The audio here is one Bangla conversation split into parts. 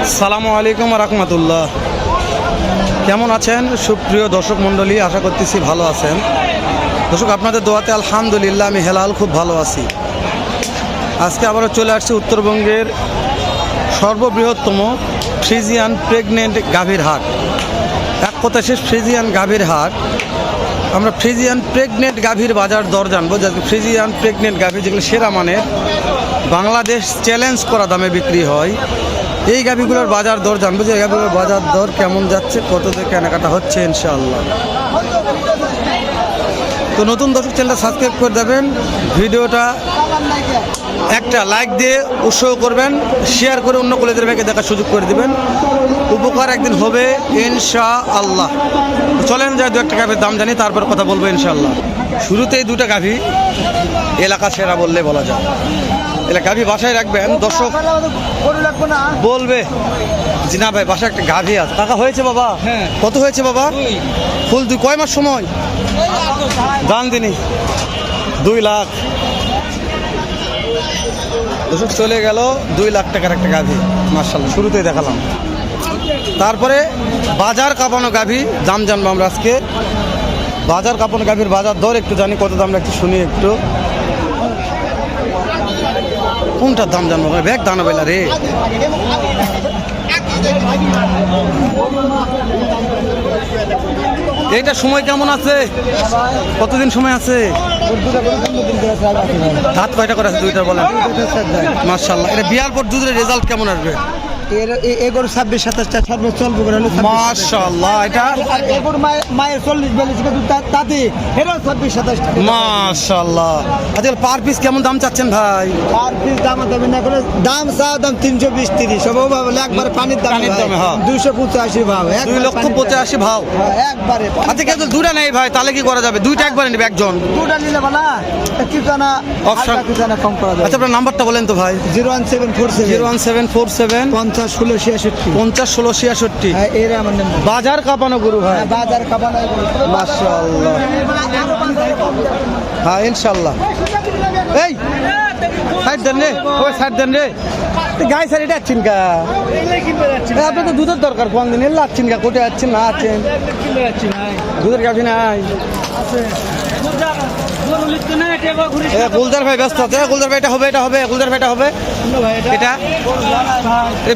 আসসালামু আলাইকুম রাহমাতুল্লাহ। কেমন আছেন সুপ্রিয় দর্শক মণ্ডলী? আশা করতেছি ভালো আছেন। দর্শক, আপনাদের দোয়াতে আলহামদুলিল্লাহ আমি হেলাল খুব ভালো আছি। আজকে আবারও চলে আসছি উত্তরবঙ্গের সর্ববৃহত্তম ফ্রিজিয়ান প্রেগনেন্ট গাভীর হাট। এক কথা শেষ ফ্রিজিয়ান গাভীর হাট। আমরা ফ্রিজিয়ান প্রেগনেন্ট গাভীর বাজার দর জানবো, যাতে ফ্রিজিয়ান প্রেগনেন্ট গাভী যেগুলো সেরা মানের, বাংলাদেশ চ্যালেঞ্জ করা দামে বিক্রি হয়, এই গাভীগুলোর বাজার দর জানবো যে এই গাভীগুলোর বাজার দর কেমন যাচ্ছে, কত দিয়ে কেনাকাটা হচ্ছে ইনশাআল্লাহ। তো নতুন দর্শক চ্যানেলটা সাবস্ক্রাইব করে দেবেন, ভিডিওটা একটা লাইক দিয়ে উৎসাহ করবেন, শেয়ার করে অন্য কলেজের ভাইকে দেখার সুযোগ করে দেবেন। উপকার একদিন হবে ইনশাআল্লাহ। চলেন যাই দু একটা গাভীর দাম জানি, তারপর কথা বলবো ইনশাআল্লাহ। শুরুতেই দুটা গাভী এলাকা সেরা বললে বলা যায়। এলা গাভী বাসায় রাখবেন, দর্শক বলবে জি না ভাই বাসায় একটা গাভী আছে। টাকা হয়েছে বাবা? কত হয়েছে বাবা? ফুল দুই। কয় মাস সময় দান দিনি? 2 লাখ। দর্শক চলে গেল 2 লাখ টাকার একটা গাভী, মাশাআল্লাহ শুরুতেই দেখালাম। তারপরে বাজার কাঁপানো গাভী দাম জানবো আমরা আজকে। বাজার কাঁপানো গাভীর বাজার দর একটু জানি, কত দাম একটু শুনি একটু। কোনটার দাম জানবো ব্যাগ দানা বেলা রে? এইটা সময় কেমন আছে? কতদিন সময় আছে? দাঁত কয়টা করে আছে? 2টা বলেন। মাশাআল্লাহ। এটা বিয়ার পর দুধের রেজাল্ট কেমন আসবে? এগোর 26-27টা সর্বোচ্চ চলবে মাশাআল্লাহ। এটা মায়ের 40-42 তাতে এরা 26-27টা মাশাআল্লাহ। আজকাল পার পিস কেমন দাম চাচ্ছেন ভাই? পার পিস দাম দেবেন না করে দাম চা দাম 320-30 সব বলে একবারে পানির দাম। 285 ভাও, 2,85,000 ভাও একবারে। আচ্ছা কেউ তো দুটা নেই ভাই, তাহলে কি করা যাবে? দুইটা একবারে নেবে একজন? দুটা নিলে বলা কি জানা অপশন কি জানা কম করা যাবে। আচ্ছা আপনার নাম্বারটা বলেন তো ভাই। 01747 50-16-66। হ্যাঁ এরা আমার নাম্বার। বাজার কাঁপানো গরু ভাই, বাজার কাবানা মাশাআল্লাহ। হ্যাঁ ইনশাআল্লাহ। এই সাইড দেন রে, ওই সাইড দেন রে। গাই স্যার এটা আছেন কা? আপনার তো দুধের দরকার, কোন দিন এলে আছেন কা? কোটে আছেন না আছেন? দুধের গাভী নাই। গুলজার ভাই ব্যস্ত আছে। গুলজার ভাই এটা হবে, এটা হবে, গুলজার ভাই এটা হবে। এটা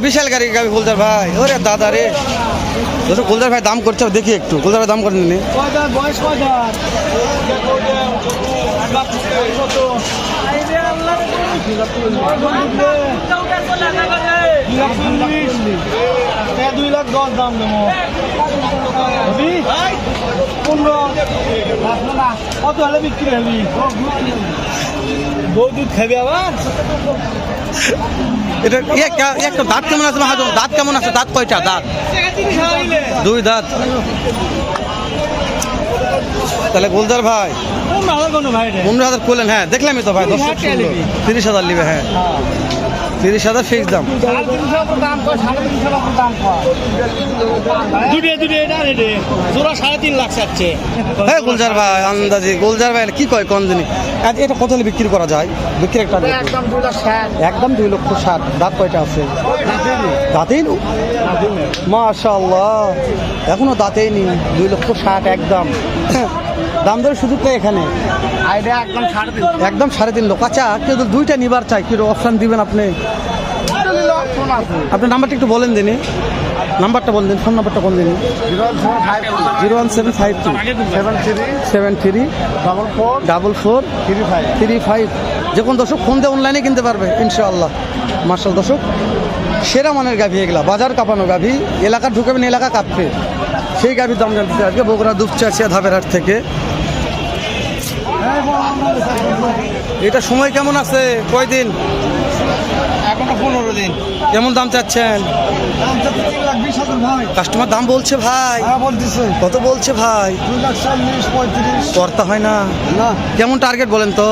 বিশাল গাড়ি গাভী গুলজার ভাই। ওরে দাদা রে, গুলজার ভাই দাম করছে, দেখি একটু গুলজার ভাই দাম করেন নি। কত হলে বিক্রি হবি? বউ দুধ খাবি আবার? এটা একটা দাঁত কেমন আছে? দাঁত কেমন আছে? দাঁত কয়টা? দাঁত 2 দাঁত। তাহলে গুলজার ভাই 15,000 করলেন? হ্যাঁ দেখলামই তো ভাই। 30,000 নিবে। হ্যাঁ 30,000 ফিক্স দাম। হ্যাঁ গুলজার ভাই আন্দাজি গুলজার ভাই কি কয় কোন দিনই এটা কত হলে বিক্রি করা যায়? বিক্রি একটা একদম 2,60,000। দাঁত কয়টা আছে? দাঁতেই মাশাআল্লাহ, এখনো দাঁতেই নি। 2,60,000 একদম। দাম ধরে সুযোগ নেই এখানে, একদম 3.5 লক্ষ। আচ্ছা কেউ তো 2টা নিবার চাই, কি অপশান দিবেন আপনি? আপনার নাম্বারটা একটু বলেন দিনই, নাম্বারটা বলেন দিন, ফোন নাম্বারটা বলেন দিন। 01752 73 44 35। যে কোনো দর্শক ফোন দিয়ে অনলাইনে কিনতে পারবে ইনশাআল্লাহ। মার্শাল দর্শক, সেরা মানের গাভী এগুলা, বাজার কাঁপানো গাভী। এলাকা ঢুকাবেন এলাকা কাঁপবে, সেই গাভীর দাম জানতে আজকে বগুড়া দুপচাচিয়া ধাপের হাট থেকে। এটা সময় কেমন আছে? কয়দিন? এখনো 15 দিন। কেমন দাম চাচ্ছেন? কাস্টমার দাম বলছে ভাই? কত বলছে ভাই? 2,40,000-35 করতে হয় না? কেমন টার্গেট বলেন তো?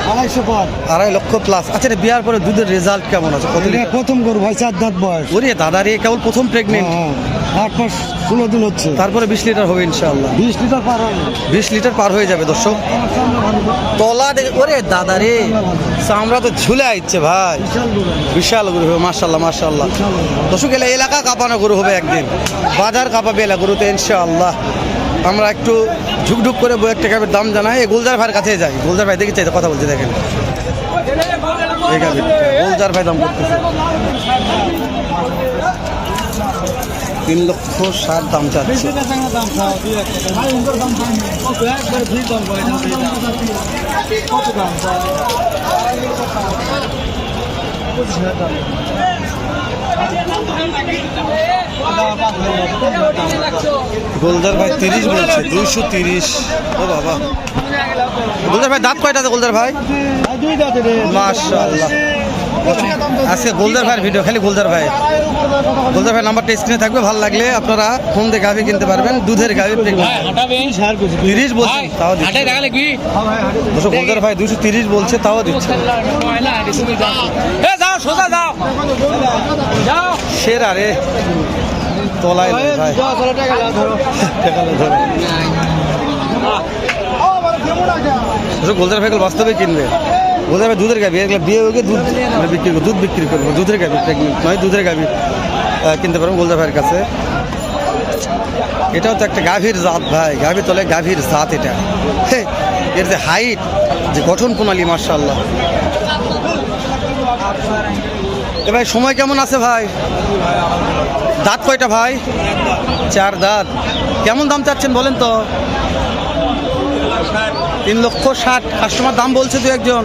2.5 লক্ষ প্লাস। আচ্ছা বিয়ার পরে দুধের রেজাল্ট কেমন আছে? প্রথম গরু ভাই, 4 দাঁত বয়স। ওরে দাদা রে, কেবল প্রথম প্রেগনেন্ট? 8 মাস 16 দিন হচ্ছে। তারপরে 20 লিটার হবে ইনশাআল্লাহ। 20 লিটার পার হবে। 20 লিটার পার হয়ে যাবে দর্শক। তলা দেখে ওরে দাদা রে, চামড়া তো ঝুলে আইচ্ছে ভাই, বিশাল গরু হবে মাশাআল্লাহ মাশাআল্লাহ। দর্শক এলা এলাকা কাঁপানো গরু হবে একদিন, বাজার কাঁপাবে এলা গরুতে ইনশাআল্লাহ। আমরা একটু ঝুকঝুক করে বই একটা গাভীর দাম জানাই। এই গুলজার ভাইয়ের কাছে যাই, গুলজার ভাই দেখি চাই কথা বলতে দেখেন। এই গাভীর গুলজার ভাই দাম করতেছে 3,60,000 দাম চাচ্ছে। গোলদার ভাই 30 বলছে, 230। ও বাবা, গোলদার ভাই দাঁত কয়টা আছে গোলদার ভাই? মাশাআল্লাহ। আজকে গোলদার ভাইয়ের ভিডিও, খালি গোলদার ভাই। গোলদার ভাই নাম্বারটা স্ক্রিনে থাকবে, ভালো লাগলে আপনারা ফোন দিয়ে গাভি কিনতে পারবেন। দুধের গাভি 30 বলছে, তাও দিচ্ছে। গোলদার ভাই 230 বলছে, তাও দিচ্ছে। সেরা রে, তলায় ভাই গোলদার ভাই বাস্তবে কিনবে। গোলদার ভাই দুধের গাভি, এগুলো বিয়ে হয়ে দুধ বিক্রি করবো, দুধ বিক্রি করবো। দুধের গাভি প্রেগনেন্ট নয়, দুধের গাভি কিনতে পারবো গোলদার ভাইয়ের কাছে। এটাও তো একটা গাভীর জাত ভাই, গাভী তলে গাভীর জাত। এটা এর যে হাইট, যে গঠন প্রণালী মাশাআল্লাহ। এ ভাই সময় কেমন আছে ভাই? দাঁত কয়টা ভাই? 4 দাঁত। কেমন দাম চাচ্ছেন বলেন তো? 3,60,000। কাস্টমার দাম বলছে দু একজন,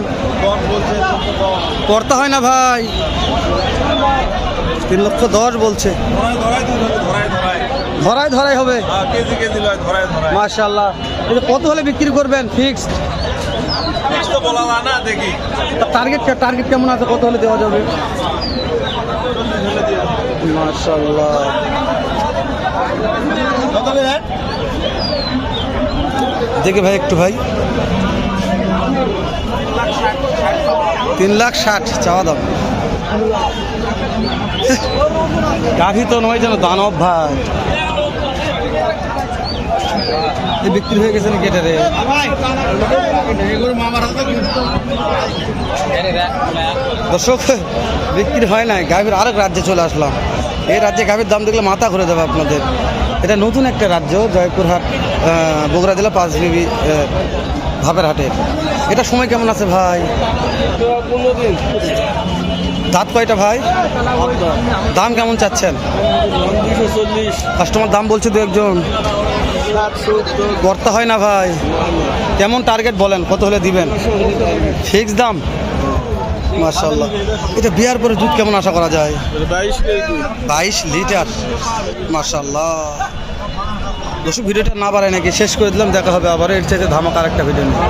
করতে হয় না ভাই। 3,10,000 বলছে। ধরাই ধরাই হবে মাশাআল্লাহ। এটা কত হলে বিক্রি করবেন? ফিক্সড টার্গেট কেমন আছে? কত হলে দেওয়া যাবে? মাশাআল্লাহ। দেখে ভাই একটু ভাই, 3,60,000 চাওয়া দাম। গাভী তো নয় যেন দানব ভাই। বিক্রি হয়ে গেছে নাকি এটা রে? দর্শক বিক্রি হয় নাই, গাভীর আরেক রাজ্যে চলে আসলাম। এই রাজ্যে গাভীর দাম দেখলে মাথা ঘুরে দেবে আপনাদের। এটা নতুন একটা রাজ্য, জয়পুরহাট, বগুড়া জেলা পাঁচবিবি ভাবের হাটে। এটা সময় কেমন আছে ভাই? 15 দিন। দাঁত কয়টা ভাই? দাম কেমন চাচ্ছেন? 240। কাস্টমার দাম বলছে দু একজন, করতে হয় না ভাই। কেমন টার্গেট বলেন, কত হলে দিবেন? ফিক্স দাম মাশাআল্লাহ। এটা বিয়ার পরে দুধ কেমন আশা করা যায়? 22 লিটার মাশাআল্লাহ। দর্শক ভিডিওটা না বাড়ায় নাকি শেষ করে দিলাম। দেখা হবে আবার এর চাইতে ধামাকা আরেকটা ভিডিও নিয়ে।